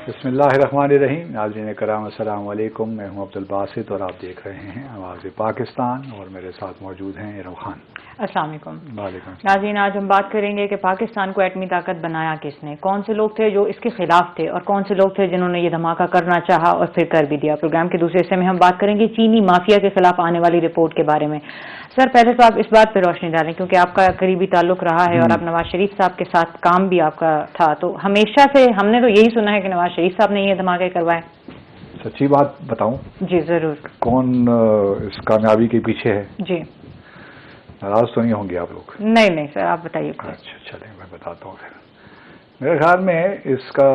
بسم اللہ الرحمن الرحیم. ناظرین کرام السلام علیکم. میں ہوں عبد الباسط اور آپ دیکھ رہے ہیں آواز پاکستان اور میرے ساتھ موجود ہیں ارم خان. السلام علیکم. وعلیکم. ناظرین آج ہم بات کریں گے کہ پاکستان کو ایٹمی طاقت بنایا کس نے، کون سے لوگ تھے جو اس کے خلاف تھے اور کون سے لوگ تھے جنہوں نے یہ دھماکہ کرنا چاہا اور پھر کر بھی دیا. پروگرام کے دوسرے حصے میں ہم بات کریں گے چینی مافیا کے خلاف آنے والی رپورٹ کے بارے میں. سر پہلے تو آپ اس بات پہ روشنی ڈالیں کیونکہ آپ کا قریبی تعلق رہا ہے اور آپ نواز شریف صاحب کے ساتھ کام بھی آپ کا تھا، تو ہمیشہ سے ہم نے تو یہی سنا ہے کہ نواز شریف صاحب نے یہ دھماکے کروائے. سچی بات بتاؤں؟ جی ضرور. کون اس کامیابی کے پیچھے ہے؟ جی ناراض تو نہیں ہوں گے آپ لوگ؟ نہیں سر آپ بتائیے. اچھا چلیں میں بتاتا ہوں. پھر میرے خیال میں اس کا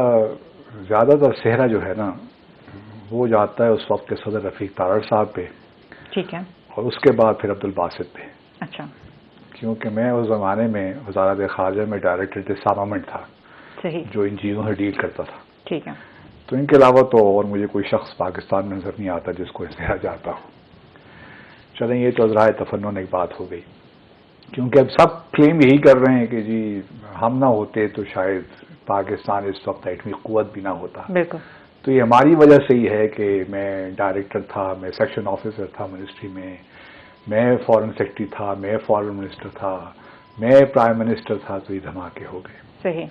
زیادہ تر صحرا جو ہے نا وہ جاتا ہے اس وقت کے صدر رفیق تارڑ صاحب پہ. ٹھیک ہے. اور اس کے بعد پھر عبد الباسط پہ. اچھا. کیونکہ میں اس زمانے میں وزارت خارجہ میں ڈائریکٹر ڈسارمامنٹ تھا. صحیح. جو ان چیزوں سے ڈیل کرتا تھا. ٹھیک ہے. تو ان کے علاوہ تو اور مجھے کوئی شخص پاکستان میں نظر نہیں آتا جس کو اس طرح جاتا ہو. چلیں یہ تو ذرائع تفنن ایک بات ہو گئی، کیونکہ اب سب کلیم یہی کر رہے ہیں کہ جی ہم نہ ہوتے تو شاید پاکستان اس وقت ایٹمی قوت بھی نہ ہوتا. بالکل. تو یہ ہماری وجہ سے ہی ہے کہ میں ڈائریکٹر تھا، میں سیکشن آفیسر تھا منسٹری میں فارن سیکرٹری تھا، میں فارن منسٹر تھا، میں پرائم منسٹر تھا، تو یہ دھماکے ہو گئے. صحیح.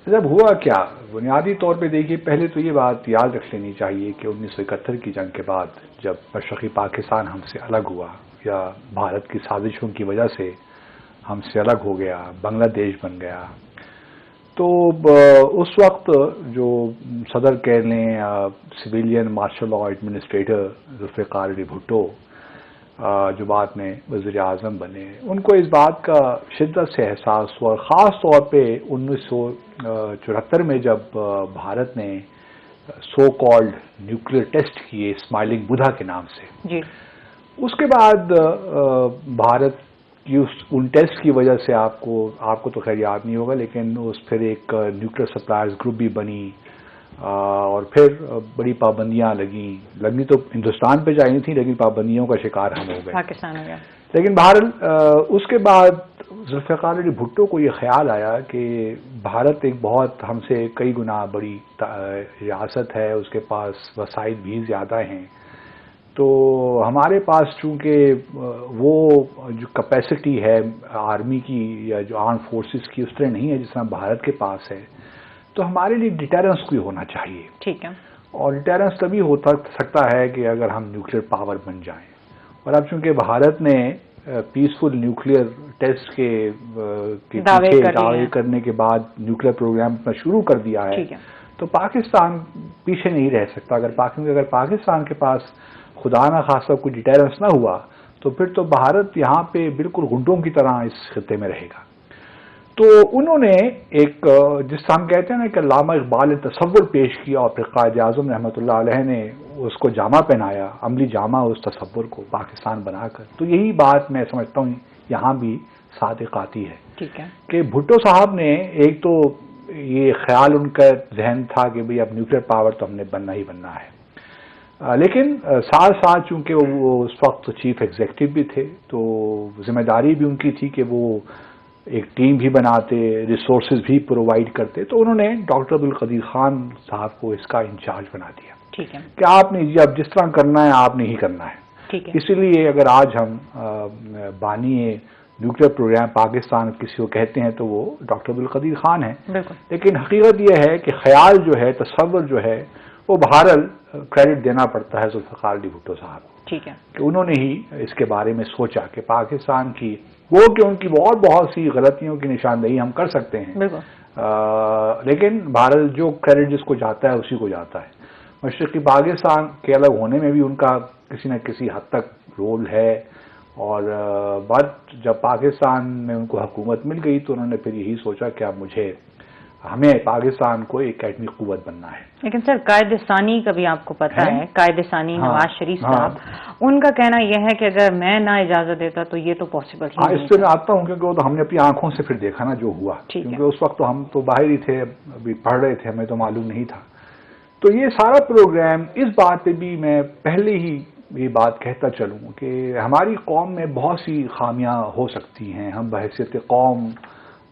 جب ہوا کیا، بنیادی طور پہ دیکھیے پہلے تو یہ بات یاد رکھ لینی چاہیے کہ 1971 کی جنگ کے بعد جب مشرقی پاکستان ہم سے الگ ہوا یا بھارت کی سازشوں کی وجہ سے ہم سے الگ ہو گیا، بنگلہ دیش بن گیا، تو اس وقت جو صدر کہہ لیں civilian martial law administrator Zulfikar Ali Bhutto جو بعد میں وزیر اعظم بنے، ان کو اس بات کا شدت سے احساس ہوا، اور خاص طور پہ 1974 میں جب بھارت نے سو کالڈ نیوکلیئر ٹیسٹ کیے اسمائلنگ بدھا کے نام سے. جی. اس کے بعد بھارت کی ان ٹیسٹ کی وجہ سے آپ کو تو خیر یاد نہیں ہوگا، لیکن اس پھر ایک نیوکلیئر سپلائرز گروپ بھی بنی اور پھر بڑی پابندیاں لگی تو ہندوستان پہ جائی تھیں، لیکن پابندیوں کا شکار ہم ہو گئے. پاکستان ہو گیا. لیکن بہرحال اس کے بعد ذوالفقار علی بھٹو کو یہ خیال آیا کہ بھارت ایک بہت ہم سے کئی گنا بڑی ریاست ہے، اس کے پاس وسائل بھی زیادہ ہیں، تو ہمارے پاس چونکہ وہ جو کیپیسٹی ہے آرمی کی یا جو آرم فورسز کی اس طرح نہیں ہے جس طرح بھارت کے پاس ہے، تو ہمارے لیے ڈیٹرنس کوئی ہونا چاہیے. ٹھیک ہے. اور ڈیٹرنس تبھی ہو سکتا ہے کہ اگر ہم نیوکلیئر پاور بن جائیں. اور اب چونکہ بھارت نے پیسفل نیوکلیئر ٹیسٹ کے پیچھے دعوے کرنے کے بعد نیوکلیئر پروگرام اپنا شروع کر دیا ہے، تو پاکستان پیچھے نہیں رہ سکتا. اگر پاکستان کے پاس خدا نہ خواستہ کوئی ڈیٹرنس نہ ہوا تو پھر تو بھارت یہاں پہ بالکل گھنٹوں کی طرح اس خطے میں رہے گا. تو انہوں نے ایک جس ہم کہتے ہیں نا کہ علامہ اقبال نے تصور پیش کیا اور پھر قائد اعظم رحمۃ اللہ علیہ نے اس کو جامہ پہنایا، عملی جامہ اس تصور کو پاکستان بنا کر. تو یہی بات میں سمجھتا ہوں یہاں بھی صادق آتی ہے. ٹھیک ہے. کہ بھٹو صاحب نے ایک تو یہ خیال ان کا ذہن تھا کہ بھئی اب نیوکلیئر پاور تو ہم نے بننا ہی بننا ہے، لیکن ساتھ ساتھ چونکہ وہ اس وقت چیف ایگزیکٹو بھی تھے تو ذمہ داری بھی ان کی تھی کہ وہ ایک ٹیم بھی بناتے، ریسورسز بھی پرووائڈ کرتے. تو انہوں نے ڈاکٹر عبدالقدیر خان صاحب کو اس کا انچارج بنا دیا. ٹھیک ہے. کہ آپ نے اب جس طرح کرنا ہے آپ نے ہی کرنا ہے. ٹھیک ہے. اسی لیے اگر آج ہم بانی نیوکلیئر پروگرام پاکستان کسی کو کہتے ہیں تو وہ ڈاکٹر عبدالقدیر خان ہیں. بالکل. لیکن حقیقت یہ ہے کہ خیال جو ہے، تصور جو ہے، وہ بہرحال کریڈٹ دینا پڑتا ہے ذوالفقار علی بھٹو صاحب کو. ٹھیک ہے. کہ انہوں نے ہی اس کے بارے میں سوچا کہ پاکستان کی وہ کہ ان کی بہت سی غلطیوں کی نشاندہی ہم کر سکتے ہیں. بالکل. لیکن بھارت جو کریڈٹ جس کو جاتا ہے اسی کو جاتا ہے. مشرقی پاکستان کے الگ ہونے میں بھی ان کا کسی نہ کسی حد تک رول ہے، اور بعد جب پاکستان میں ان کو حکومت مل گئی تو انہوں نے پھر یہی سوچا کہ اب ہمیں پاکستان کو ایک ایٹمی قوت بننا ہے. لیکن سر قائد ثانی کا بھی آپ کو پتا ہے، قائد ثانی نواز شریف صاحب، ان کا کہنا یہ ہے کہ اگر میں نہ اجازت دیتا تو یہ تو پاسبل ہی نہیں. اس سے میں آتا ہوں کیونکہ وہ تو ہم نے اپنی آنکھوں سے پھر دیکھا نا جو ہوا، کیونکہ اس وقت تو ہم تو باہر ہی تھے، ابھی پڑھ رہے تھے، ہمیں تو معلوم نہیں تھا. تو یہ سارا پروگرام، اس بات پہ بھی میں پہلے ہی یہ بات کہتا چلوں کہ ہماری قوم میں بہت سی خامیاں ہو سکتی ہیں. ہم بحیثیت قوم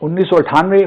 1998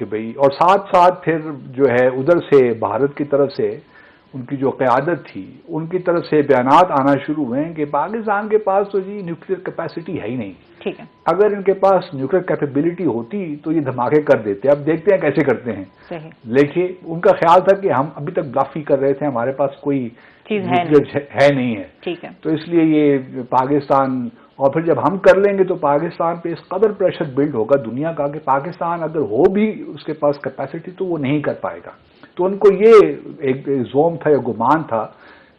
کہ بھئی، اور ساتھ ساتھ پھر جو ہے ادھر سے بھارت کی طرف سے ان کی جو قیادت تھی ان کی طرف سے بیانات آنا شروع ہوئے کہ پاکستان کے پاس تو جی نیوکلیر کیپیسٹی ہے ہی نہیں، ٹھیک ہے، اگر ان کے پاس نیوکلیر کیپیبلٹی ہوتی تو یہ دھماکے کر دیتے، اب دیکھتے ہیں کیسے کرتے ہیں. صحیح، لیکن ان کا خیال تھا کہ ہم ابھی تک بلف ہی کر رہے تھے، ہمارے پاس کوئی چیز ہے نیوکلیر ہے نہیں ہے، ٹھیک ہے، تو اس لیے یہ پاکستان، اور پھر جب ہم کر لیں گے تو پاکستان پہ اس قدر پریشر بلڈ ہوگا دنیا کا کہ پاکستان اگر ہو بھی اس کے پاس کیپیسٹی تو وہ نہیں کر پائے گا. تو ان کو یہ ایک زوم تھا یا گمان تھا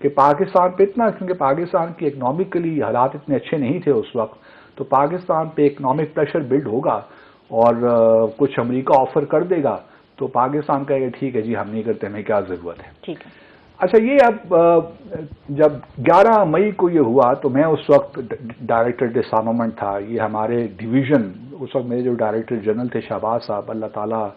کہ پاکستان پہ اتنا، کیونکہ پاکستان کی اکنامکلی حالات اتنے اچھے نہیں تھے اس وقت، تو پاکستان پہ اکنامک پریشر بلڈ ہوگا اور کچھ امریکہ آفر کر دے گا تو پاکستان کہے گا ٹھیک ہے جی ہم نہیں کرتے، ہمیں کیا ضرورت ہے. ٹھیک ہے، اچھا، یہ اب جب 11 مئی کو یہ ہوا تو میں اس وقت ڈائریکٹر ڈسارمامنٹ تھا، یہ ہمارے ڈویژن، اس وقت میرے جو ڈائریکٹر جنرل تھے شہباز صاحب، اللہ تعالیٰ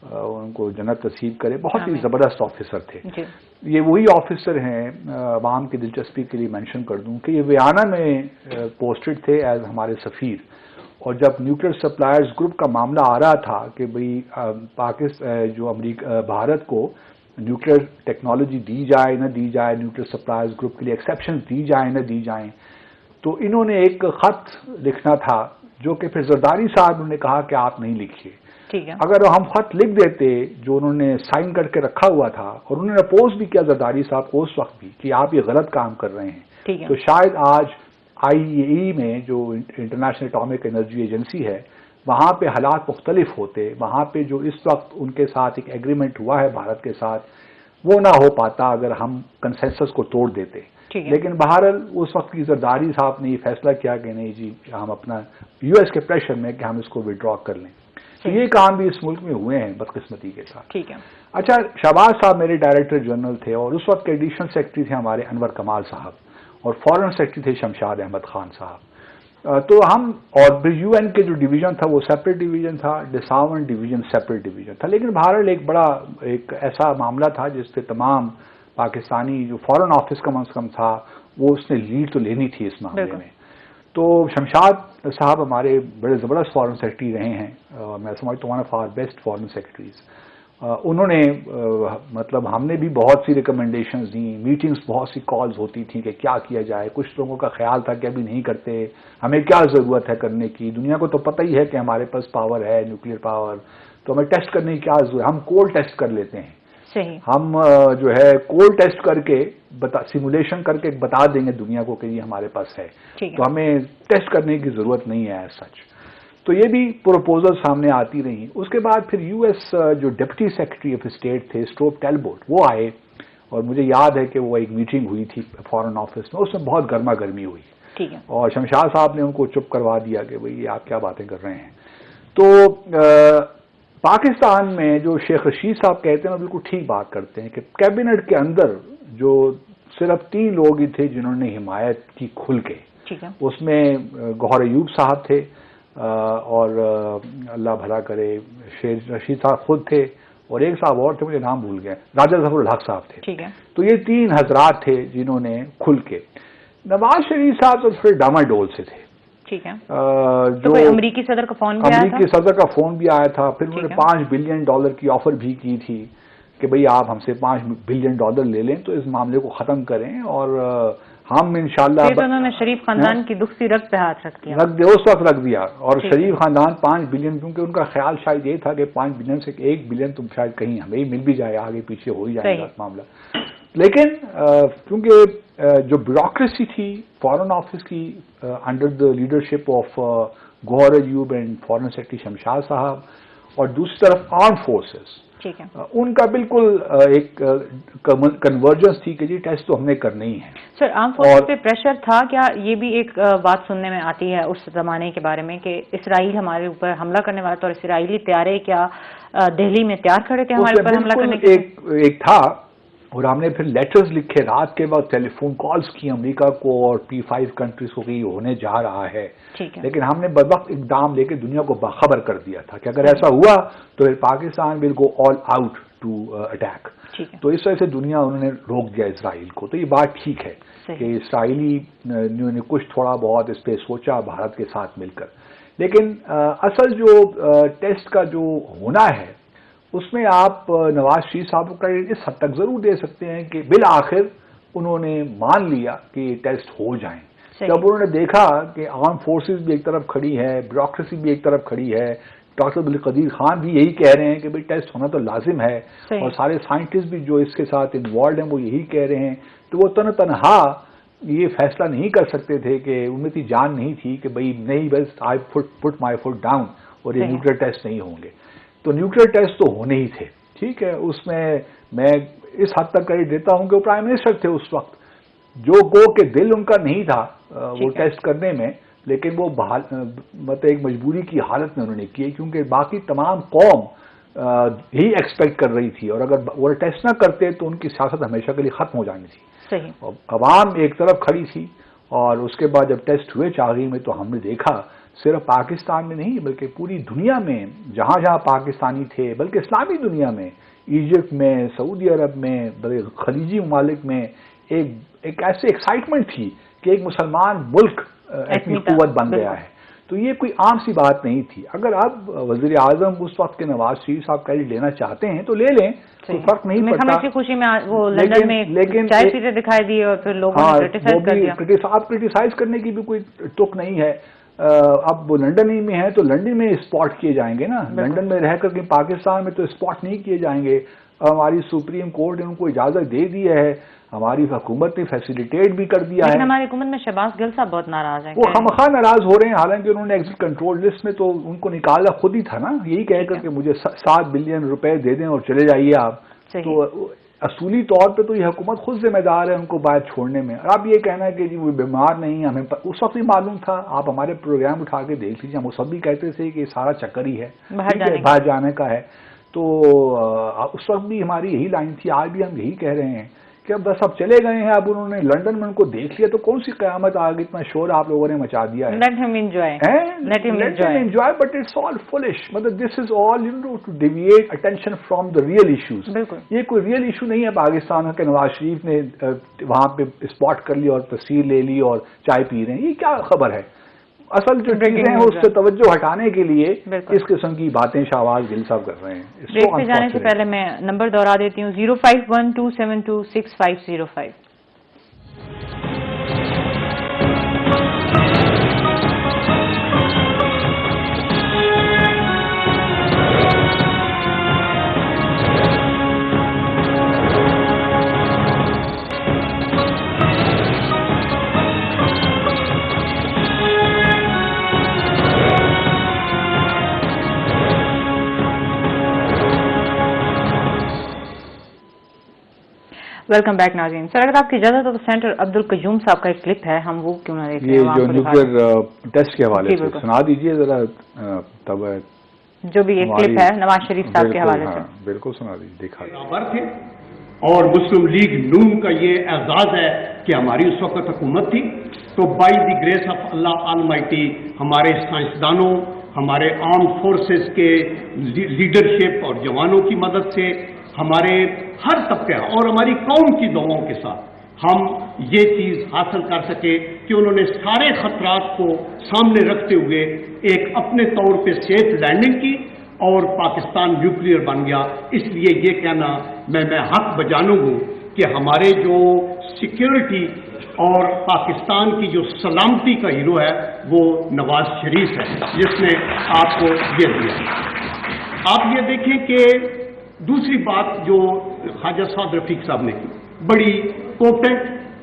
ان کو جنت نصیب کرے، بہت ہی زبردست آفیسر تھے. جی، یہ وہی آفیسر ہیں، عوام کی دلچسپی کے لیے مینشن کر دوں کہ یہ ویانا میں پوسٹڈ تھے ایز ہمارے سفیر. اور جب نیوکلیر سپلائرز گروپ کا معاملہ آ رہا تھا کہ بھئی پاکستان جو بھارت کو نیوکلیر ٹیکنالوجی دی جائے نہ دی جائے، نیوکلیر سپلائرز گروپ کے لیے ایکسیپشنز دی جائیں نہ دی جائیں، تو انہوں نے ایک خط لکھنا تھا جو کہ پھر زرداری صاحب نے کہا کہ آپ نہیں لکھیے. ٹھیک ہے، اگر ہم خط لکھ دیتے جو انہوں نے سائن کر کے رکھا ہوا تھا، اور انہوں نے اپوز بھی کیا زرداری صاحب کو اس وقت بھی کہ آپ یہ غلط کام کر رہے ہیں، ٹھیک ہے، تو شاید آج IAEA میں جو انٹرنیشنل اٹامک انرجی ایجنسی ہے وہاں پہ حالات مختلف ہوتے، وہاں پہ جو اس وقت ان کے ساتھ ایک ایگریمنٹ ہوا ہے بھارت کے ساتھ وہ نہ ہو پاتا اگر ہم کنسنسس کو توڑ دیتے. ٹھیک ہے، لیکن بہرحال اس وقت کی زرداری صاحب نے یہ فیصلہ کیا کہ نہیں جی ہم اپنا US کے پریشر میں کہ ہم اس کو وڈرا کر لیں. تو یہ کام بھی اس ملک میں ہوئے ہیں بدقسمتی کے ساتھ. ٹھیک ہے، اچھا، شہباز صاحب میرے ڈائریکٹر جنرل تھے اور اس وقت کے ایڈیشنل سیکرٹری تھے ہمارے انور کمال صاحب، اور فارن سیکرٹری تھے شمشاد احمد خان صاحب. تو ہم، اور پھر UN کے جو ڈویژن تھا وہ سیپریٹ ڈویژن تھا، ڈسارمامنٹ ڈویژن سیپریٹ ڈویژن تھا. لیکن بہرحال ایک بڑا ایک ایسا معاملہ تھا جس پہ تمام پاکستانی جو فارن آفس کم از کم تھا وہ اس نے لیڈ تو لینی تھی اس معاملے میں. تو شمشاد صاحب ہمارے بڑے زبردست فارن سیکرٹری رہے ہیں، میں سمجھتا ہوں one of our best foreign secretaries. انہوں نے مطلب ہم نے بھی بہت سی ریکمنڈیشنز دیں، میٹنگز بہت سی کالز ہوتی تھیں کہ کیا کیا جائے. کچھ لوگوں کا خیال تھا کہ ابھی نہیں کرتے، ہمیں کیا ضرورت ہے کرنے کی، دنیا کو تو پتہ ہی ہے کہ ہمارے پاس پاور ہے، نیوکلیر پاور، تو ہمیں ٹیسٹ کرنے کی کیا ضرورت ہے، ہم کول ٹیسٹ کر لیتے ہیں. صحیح، ہم جو ہے کول ٹیسٹ کر کے سیمولیشن کر کے بتا دیں گے دنیا کو کہ یہ ہمارے پاس ہے، تو ہمیں ٹیسٹ کرنے کی ضرورت نہیں ہے ایز سچ. تو یہ بھی پروپوزل سامنے آتی رہی. اس کے بعد پھر US جو ڈپٹی سیکرٹری آف اسٹیٹ تھے اسٹروپ ٹیلبوٹ وہ آئے، اور مجھے یاد ہے کہ وہ ایک میٹنگ ہوئی تھی فارن آفس میں، اس میں بہت گرما گرمی ہوئی. ٹھیک ہے، اور شمشاد صاحب نے ان کو چپ کروا دیا کہ بھئی آپ کیا باتیں کر رہے ہیں. تو پاکستان میں جو شیخ رشید صاحب کہتے ہیں وہ بالکل ٹھیک بات کرتے ہیں کہ کیبنٹ کے اندر جو صرف 3 لوگ ہی تھے جنہوں نے حمایت کی کھل کے. ٹھیک ہے، اس میں گوہر ایوب صاحب تھے، اور اللہ بھلا کرے شیخ رشید صاحب خود تھے، اور ایک صاحب اور تھے مجھے نام بھول گئے، راجہ ظفر الحق صاحب تھے. ٹھیک ہے، تو یہ 3 حضرات تھے جنہوں نے کھل کے. نواز شریف صاحب تو پھر ڈاماڈول سے تھے. ٹھیک ہے، جو امریکی صدر کا فون بھی آیا تھا، امریکی صدر کا فون بھی آیا تھا. پھر انہوں نے $5 بلین کی آفر بھی کی تھی کہ بھئی آپ ہم سے $5 بلین لے لیں تو اس معاملے کو ختم کریں، اور ہم انشاءاللہ. پھر تو انہوں نے شریف خاندان کی دکھ سی رگ پہ ہاتھ رکھ دیا، اس وقت رکھ دیا. اور شریف خاندان 5 بلین، کیونکہ ان کا خیال شاید یہ تھا کہ 5 بلین سے 1 بلین تو شاید کہیں ہمیں ہی مل بھی جائے، آگے پیچھے ہو ہی جائے گا معاملہ. لیکن کیونکہ جو بیوروکریسی تھی فارن آفس کی under the leadership of Gohar Ayub and foreign secretary Shamshad صاحب، اور دوسری طرف آرم فورسز، ٹھیک ہے، ان کا بالکل ایک کنورجنس تھی کہ جی ٹیسٹ تو ہم نے کرنے ہی ہے. سر آرم فورسز پہ پریشر تھا کیا؟ یہ بھی ایک بات سننے میں آتی ہے اس زمانے کے بارے میں کہ اسرائیل ہمارے اوپر حملہ کرنے والا تھا، اور اسرائیلی طیارے کیا دہلی میں تیار کھڑے تھے ہمارے اوپر حملہ کرنے کے لیے؟ ایک تھا، اور ہم نے پھر لیٹرز لکھے، رات کے بعد ٹیلی فون کالز کی امریکہ کو اور P5 کنٹریز کو کہ یہ ہونے جا رہا ہے. لیکن ہم نے بروقت اقدام لے کے دنیا کو باخبر کر دیا تھا کہ اگر ایسا ہوا تو پھر پاکستان ول گو آل آؤٹ ٹو اٹیک. تو اس وجہ سے دنیا انہوں نے روک دیا اسرائیل کو. تو یہ بات ٹھیک ہے کہ اسرائیلی نے کچھ تھوڑا بہت اس پہ سوچا بھارت کے ساتھ مل کر. لیکن اصل جو ٹیسٹ کا جو ہونا ہے اس میں آپ نواز شریف صاحب کو کریڈٹ اس حد تک ضرور دے سکتے ہیں کہ بالآخر انہوں نے مان لیا کہ یہ ٹیسٹ ہو جائیں. جب انہوں نے دیکھا کہ آرم فورسز بھی ایک طرف کھڑی ہے، بیوروکریسی بھی ایک طرف کھڑی ہے، ڈاکٹر عبدالقدیر خان بھی یہی کہہ رہے ہیں کہ بھئی ٹیسٹ ہونا تو لازم ہے، اور سارے سائنٹسٹ بھی جو اس کے ساتھ انوالوڈ ہیں وہ یہی کہہ رہے ہیں، تو وہ تنہا یہ فیصلہ نہیں کر سکتے تھے کہ ان میں جان نہیں تھی کہ بھئی نہیں، بس آئی پٹ مائی فٹ ڈاؤن اور یہ نیوکلیر ٹیسٹ نہیں ہوں گے. تو نیوکلیر ٹیسٹ تو ہونے ہی تھے. ٹھیک ہے، اس میں اس حد تک کریڈٹ دیتا ہوں کہ وہ پرائم منسٹر تھے اس وقت، جو گو کہ دل ان کا نہیں تھا وہ ٹیسٹ کرنے میں، لیکن وہ مطلب ایک مجبوری کی حالت میں انہوں نے کی، کیونکہ باقی تمام قوم یہی ایکسپیکٹ کر رہی تھی، اور اگر وہ ٹیسٹ نہ کرتے تو ان کی سیاست ہمیشہ کے لیے ختم ہو جانی تھی. عوام ایک طرف کھڑی تھی، اور اس کے بعد جب ٹیسٹ ہوئے چاغی میں تو ہم نے دیکھا صرف پاکستان میں نہیں بلکہ پوری دنیا میں جہاں جہاں پاکستانی تھے، بلکہ اسلامی دنیا میں، ایجپٹ میں، سعودی عرب میں، خلیجی ممالک میں ایک ایسے ایکسائٹمنٹ تھی کہ ایک مسلمان ملک ایٹمی قوت بن گیا ہے. تو یہ کوئی عام سی بات نہیں تھی. اگر اب وزیر اعظم اس وقت کے نواز شریف صاحب کریڈٹ لینا چاہتے ہیں تو لے لیں، کوئی فرق نہیں پڑتا. خوشی میں وہ لندن میں چائے پیتے دکھائی دی اور پھر لوگوں نے کرٹیسائز کر دیا. آپ کرٹیسائز کرنے کی بھی کوئی تک نہیں ہے. اب وہ لنڈن ہی میں ہے تو لنڈن میں اسپاٹ کیے جائیں گے نا، لنڈن میں رہ کر کے پاکستان میں تو اسپاٹ نہیں کیے جائیں گے. ہماری سپریم کورٹ نے ان کو اجازت دے دی ہے، ہماری حکومت نے فیسیلیٹیٹ بھی کر دیا ہے. لیکن ہماری حکومت میں شہباز گل صاحب بہت ناراض ہیں. وہ خامخواہ ناراض ہو رہے ہیں، حالانکہ انہوں نے ایگزٹ کنٹرول لسٹ میں تو ان کو نکالا خود ہی تھا نا، یہی کہہ کر کہ مجھے 7 بلین روپے دے دیں اور چلے جائیے آپ. تو اصولی طور پہ تو یہ حکومت خود ذمہ دار ہے ان کو باہر چھوڑنے میں. اور اب یہ کہنا ہے کہ جی وہ بیمار نہیں، ہمیں اس وقت بھی معلوم تھا. آپ ہمارے پروگرام اٹھا کے دیکھ لیجیے، ہم وہ سب بھی کہتے تھے کہ سارا چکر ہی ہے، باہر جانے کا ہے. تو اس وقت بھی ہماری یہی لائن تھی، آج بھی ہم یہی کہہ رہے ہیں کہ اب بس اب چلے گئے ہیں. اب انہوں نے لنڈن میں ان کو دیکھ لیا تو کون سی قیامت آگے، اتنا شور آپ لوگوں نے مچا دیا ہے. Let him enjoy, but it's all foolish. مطلب this is all to deviate attention from the real issues. یہ کوئی ریئل ایشو نہیں ہے پاکستان کا. نواز شریف نے وہاں پہ اسپاٹ کر لی اور تصویر لے لی اور چائے پی رہے ہیں، یہ کیا خبر ہے؟ اصل جو چیزیں ہیں اس سے توجہ ہٹانے کے لیے اس قسم کی باتیں شہباز گل صاحب کر رہے ہیں. بریک پہ جانے سے پہلے میں نمبر دوہرا دیتی ہوں 0512726505. ویلکم بیک ناظرین. سر اگر آپ کی اجازت ہو تو سینٹر عبدالقیوم صاحب کا ایک کلپ ہے، ہم وہ کیوں نہ دیکھیں؟ یہ جو نیوکلیئر ٹیسٹ کے حوالے سے سنا دیجیے ذرا. تب جو بھی ایک کلپ ہے نواز شریف صاحب کے حوالے سے بالکل سنا دیجیے، دکھا دیجیے. اور مسلم لیگ نون کا یہ اعزاز ہے کہ ہماری اس وقت حکومت تھی، تو by the grace of Allah Almighty ہمارے سائنسدانوں، ہمارے آرم فورسز کے لیڈرشپ اور جوانوں کی مدد سے، ہمارے ہر طبقے اور ہماری قوم کی دعاؤں کے ساتھ ہم یہ چیز حاصل کر سکے کہ انہوں نے سارے خطرات کو سامنے رکھتے ہوئے ایک اپنے طور پہ سیف لینڈنگ کی اور پاکستان نیوکلیئر بن گیا. اس لیے یہ کہنا میں حق بجانوں ہوں کہ ہمارے جو سیکیورٹی اور پاکستان کی جو سلامتی کا ہیرو ہے وہ نواز شریف ہے، جس نے آپ کو یہ دیا. آپ یہ دیکھیں کہ دوسری بات جو خواجہ سعد رفیق صاحب نے کی، بڑی پوٹنٹ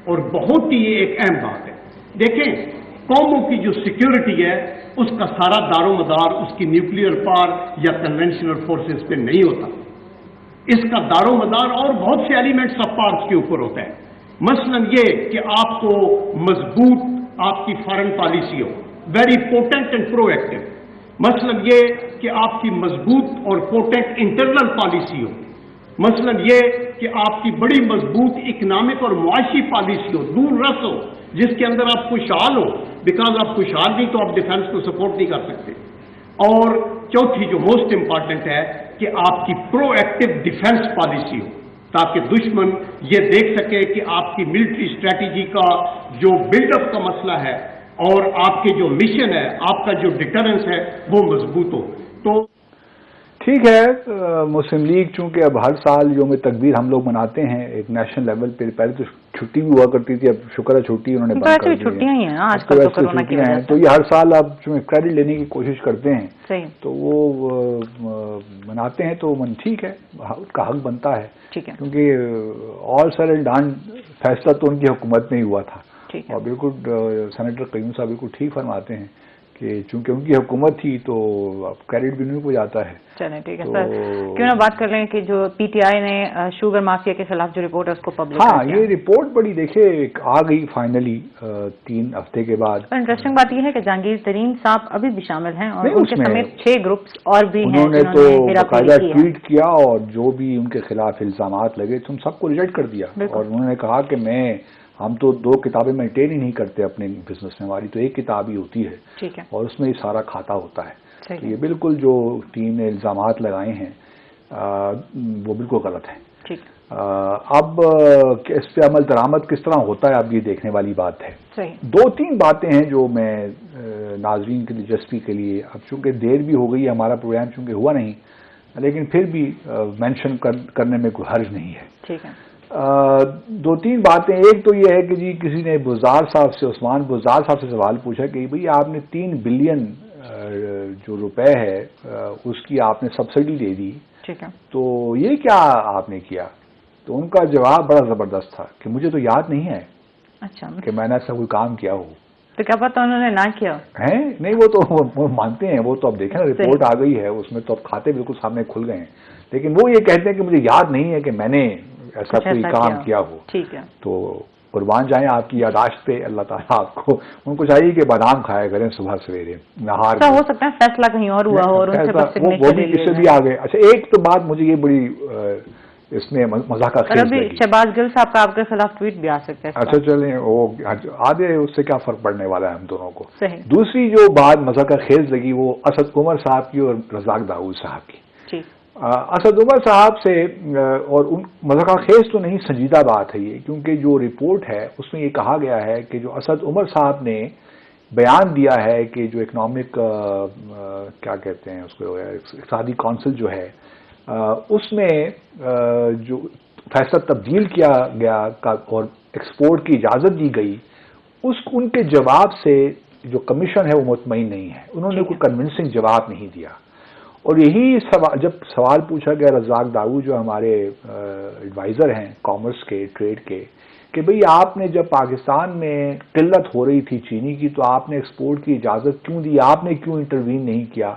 اور بہت ہی ایک اہم بات ہے. دیکھیں قوموں کی جو سیکیورٹی ہے اس کا سارا دار و مدار اس کی نیوکلیئر پاور یا کنونشنل فورسز پہ نہیں ہوتا. اس کا دار و مدار اور بہت سے ایلیمنٹس آف پاورس کے اوپر ہوتا ہے. مثلا یہ کہ آپ کو مضبوط آپ کی foreign policy who, very potent and pro active. مثلا یہ کہ آپ کی مضبوط اور پوٹنٹ انٹرنل پالیسی ہو. مثلا یہ کہ آپ کی بڑی مضبوط اکنامک اور معاشی پالیسی ہو، دور رس ہو، جس کے اندر آپ خوشحال ہو. بیکاز آپ خوشحال نہیں تو آپ ڈیفنس کو سپورٹ نہیں کر سکتے. اور چوتھی جو موسٹ امپارٹنٹ ہے کہ آپ کی پرو ایکٹیو ڈیفنس پالیسی ہو، تاکہ دشمن یہ دیکھ سکے کہ آپ کی ملٹری اسٹریٹجی کا جو بلڈ اپ کا مسئلہ ہے اور آپ کے جو مشن ہے، آپ کا جو ڈیٹرنس ہے وہ مضبوط ہو. تو ٹھیک ہے، مسلم لیگ چونکہ اب ہر سال یوم تکبیر ہم لوگ مناتے ہیں ایک نیشنل لیول پہ، پہلے تو چھٹی بھی ہوا کرتی تھی، اب شکر ہے چھٹی انہوں نے بند کر دی ہے، چھٹیاں ہی ہیں آج اب کل، تو تو کرونا کی چھٹیاں وجہ ہیں، سے تو یہ ہر سال اب چونکہ کریڈٹ لینے کی کوشش کرتے ہیں صحیح، تو وہ مناتے ہیں، تو ٹھیک ہے، اس کا حق بنتا ہے، ٹھیک ہے، کیونکہ آل سر اینڈ ڈن فیصلہ تو ان کی حکومت میں ہی ہوا تھا، ٹھیک ہے، اور بالکل سینیٹر قیوم صاحب بالکل ٹھیک فرماتے ہیں کہ چونکہ ان کی حکومت تھی تو اب کریڈٹ بھی انہیں کو جاتا ہے۔ چلیں ٹھیک ہے سر، کیوں نہ بات کر لیں کہ جو پی ٹی آئی نے شوگر مافیا کے خلاف جو رپورٹ ہے اس کو پبلش ہاں، یہ رپورٹ بڑی دیکھے آ گئی فائنلی 3 ہفتے کے بعد۔ انٹرسٹنگ بات یہ ہے کہ جہانگیر ترین صاحب ابھی بھی شامل ہیں اور نہیں، ان اس کے میں سمیت 6 گروپس اور بھی ہیں انہوں نے جنہوں تو ہیرا پھیری باقاعدہ کی ہے۔ ٹویٹ کیا اور جو بھی ان کے خلاف الزامات لگے تم سب کو ریجیکٹ کر دیا، اور انہوں نے کہا کہ ہم تو 2 کتابیں مینٹین ہی نہیں کرتے اپنے بزنس میں، ہماری تو ایک کتاب ہی ہوتی ہے، ٹھیک ہے، اور اس میں ہی سارا کھاتا ہوتا ہے۔ تو صحیح، یہ بالکل جو ٹیم نے الزامات لگائے ہیں وہ بالکل غلط ہیں۔ ٹھیک، اب اس پہ عمل درآمد کس طرح ہوتا ہے اب یہ دیکھنے والی بات ہے۔ صحیح، 2-3 باتیں ہیں جو میں ناظرین کی دلچسپی کے لیے، اب چونکہ دیر بھی ہو گئی ہے، ہمارا پروگرام چونکہ ہوا نہیں، لیکن پھر بھی مینشن کرنے میں کوئی حرج نہیں ہے۔ ٹھیک ہے، 2-3 باتیں، ایک تو یہ ہے کہ جی کسی نے بزدار صاحب سے، عثمان بزدار صاحب سے سوال پوچھا کہ بھئی آپ نے 3 بلین جو روپے ہے اس کی آپ نے سبسڈی دے دی، ٹھیک ہے، تو یہ کیا آپ نے کیا؟ تو ان کا جواب بڑا زبردست تھا کہ مجھے تو یاد نہیں ہے اچھا، کہ میں نے ایسا کوئی کام کیا ہو تو کیا پتہ انہوں نے نہ کیا ہے۔ نہیں، وہ تو وہ مانتے ہیں، وہ تو اب دیکھیں نا رپورٹ آ گئی ہے، اس میں تو اب کھاتے بالکل سامنے کھل گئے ہیں، لیکن وہ یہ کہتے ہیں کہ مجھے یاد نہیں ہے کہ میں نے ایسا کوئی کام کیا ہو۔ ٹھیک ہے، تو قربان جائیں آپ کی یاداشت پہ، اللہ تعالیٰ آپ کو، ان کو چاہیے کہ بادام کھایا کریں صبح سویرے نہار ایسا ہو سکتا ہے فیصلہ کہیں اور ہوا ہو اور ان سے بس وہ بھی سگنیچر لے کس سے لیے بھی آ گئے۔ اچھا، ایک تو بات مجھے یہ بڑی اس میں مذاق اور خیز ابھی لگی۔ شہباز گل صاحب کا آپ کے خلاف ٹویٹ بھی آ سکتا ہے۔ اچھا چلیں، وہ آدھے اس سے کیا فرق پڑنے والا ہے ہم دونوں کو۔ صحیح، دوسری جو بات مذاق خیز لگی وہ اسد عمر صاحب کی اور رزاق داؤد صاحب کی۔ ٹھیک، اسد عمر صاحب سے، اور مذاق خیز تو نہیں، سنجیدہ بات ہے یہ، کیونکہ جو رپورٹ ہے اس میں یہ کہا گیا ہے کہ جو اسد عمر صاحب نے بیان دیا ہے کہ جو اکنامک کیا کہتے ہیں اس کو، اقتصادی کونسل جو ہے، اس میں جو فیصلہ تبدیل کیا گیا اور ایکسپورٹ کی اجازت دی گئی، ان کے جواب سے جو کمیشن ہے وہ مطمئن نہیں ہے، انہوں نے کوئی کنونسنگ جواب نہیں دیا۔ اور یہی جب سوال پوچھا گیا رزاق داؤد جو ہمارے ایڈوائزر ہیں کامرس کے، ٹریڈ کے، کہ بھئی آپ نے جب پاکستان میں قلت ہو رہی تھی چینی کی تو آپ نے ایکسپورٹ کی اجازت کیوں دی، آپ نے کیوں انٹروین نہیں کیا،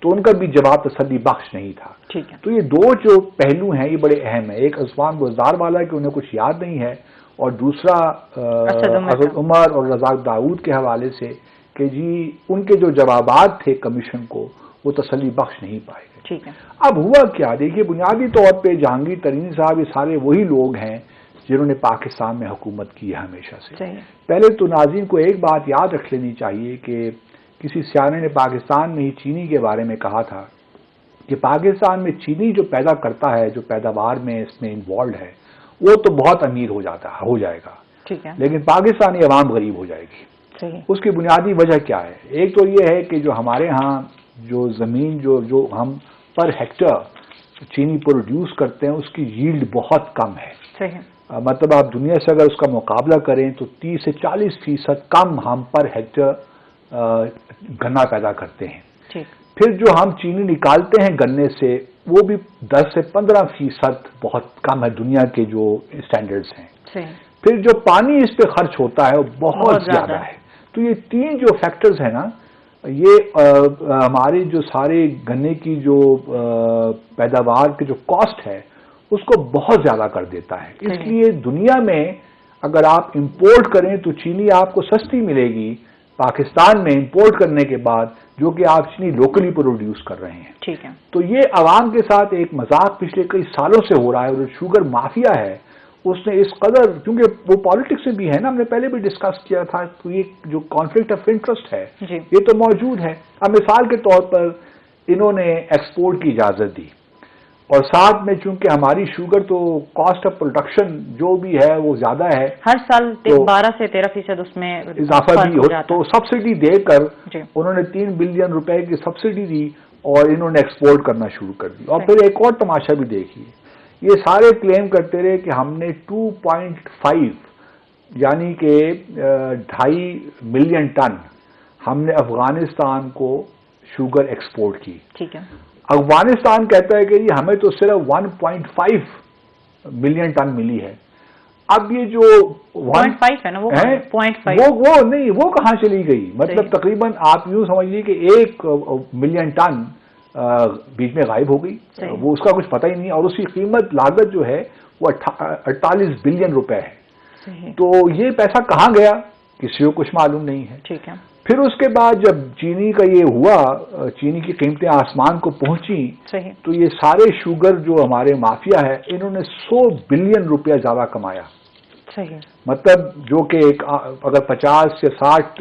تو ان کا بھی جواب تسلی بخش نہیں تھا۔ ٹھیک ہے، تو یہ 2 جو پہلو ہیں یہ بڑے اہم ہیں، ایک عثمان بزدار والا کہ انہیں کچھ یاد نہیں ہے، اور دوسرا اسد عمر اور رزاق داؤد کے حوالے سے کہ جی ان کے جو جوابات تھے کمیشن کو وہ تسلی بخش نہیں پائے گئے۔ ٹھیک ہے، اب ہوا کیا، دیکھیے بنیادی طور پہ جہانگیر ترین صاحب یہ سارے وہی لوگ ہیں جنہوں نے پاکستان میں حکومت کی ہے ہمیشہ سے۔ صحیح، پہلے تو ناظرین کو ایک بات یاد رکھ لینی چاہیے کہ کسی سیانے نے پاکستان میں ہی چینی کے بارے میں کہا تھا کہ پاکستان میں چینی جو پیدا کرتا ہے، جو پیداوار میں اس میں انوالوڈ ہے، وہ تو بہت امیر ہو جائے گا، ٹھیک ہے، لیکن پاکستانی عوام غریب ہو جائے گی۔ صحیح، اس کی بنیادی وجہ کیا ہے؟ ایک تو یہ ہے کہ جو ہمارے ہاں جو زمین جو ہم پر ہیکٹر چینی پروڈیوس کرتے ہیں اس کی ییلڈ بہت کم ہے۔ صحیح، مطلب آپ دنیا سے اگر اس کا مقابلہ کریں تو 30 سے 40% کم ہم پر ہیکٹر گنا پیدا کرتے ہیں۔ ٹھیک، پھر جو ہم چینی نکالتے ہیں گنے سے وہ بھی 10 سے 15% بہت کم ہے دنیا کے جو اسٹینڈرڈز ہیں۔ صحیح، پھر جو پانی اس پہ خرچ ہوتا ہے وہ بہت زیادہ ہے۔ تو یہ 3 جو فیکٹرز ہیں نا، یہ ہمارے جو سارے گنے کی جو پیداوار کے جو کاسٹ ہے اس کو بہت زیادہ کر دیتا ہے۔ اس لیے دنیا میں اگر آپ امپورٹ کریں تو چینی آپ کو سستی ملے گی پاکستان میں امپورٹ کرنے کے بعد، جو کہ آپ چینی لوکلی پروڈیوس کر رہے ہیں۔ ٹھیک ہے، تو یہ عوام کے ساتھ ایک مذاق پچھلے کئی سالوں سے ہو رہا ہے، اور جو شوگر مافیا ہے اس نے اس قدر، کیونکہ وہ پالیٹکس میں بھی ہے نا، ہم نے پہلے بھی ڈسکس کیا تھا، تو یہ جو کانفلکٹ آف انٹرسٹ ہے یہ تو موجود ہے۔ اب مثال کے طور پر انہوں نے ایکسپورٹ کی اجازت دی، اور ساتھ میں چونکہ ہماری شوگر تو کاسٹ آف پروڈکشن جو بھی ہے وہ زیادہ ہے، ہر سال 12 سے 13% اس میں اضافہ بھی ہو، تو سبسڈی دے کر جی، انہوں نے 3 بلین روپے کی سبسڈی دی، اور انہوں نے ایکسپورٹ کرنا شروع کر دی. اور پھر ایک اور تماشا بھی دیکھیے, یہ سارے کلیم کرتے رہے کہ ہم نے 2.5 یعنی کہ 2.5 ملین ٹن ہم نے افغانستان کو شوگر ایکسپورٹ کی. ٹھیک ہے. افغانستان کہتا ہے کہ ہمیں تو صرف 1.5 ملین ٹن ملی ہے. اب یہ جو 0.5 ہے نا, وہ 0.5 وہ نہیں, وہ کہاں چلی گئی؟ مطلب تقریباً آپ یوں سمجھیے کہ 1 ملین ٹن بیچ میں غائب ہو گئی, وہ اس کا کچھ پتہ ہی نہیں, اور اس کی قیمت لاگت جو ہے وہ 48 بلین روپے ہے. تو یہ پیسہ کہاں گیا کسی کو کچھ معلوم نہیں ہے. ٹھیک ہے. پھر اس کے بعد جب چینی کا یہ ہوا, چینی کی قیمتیں آسمان کو پہنچی, تو یہ سارے شوگر جو ہمارے مافیا ہے انہوں نے 100 بلین روپیہ زیادہ کمایا. مطلب جو کہ اگر 50 سے 60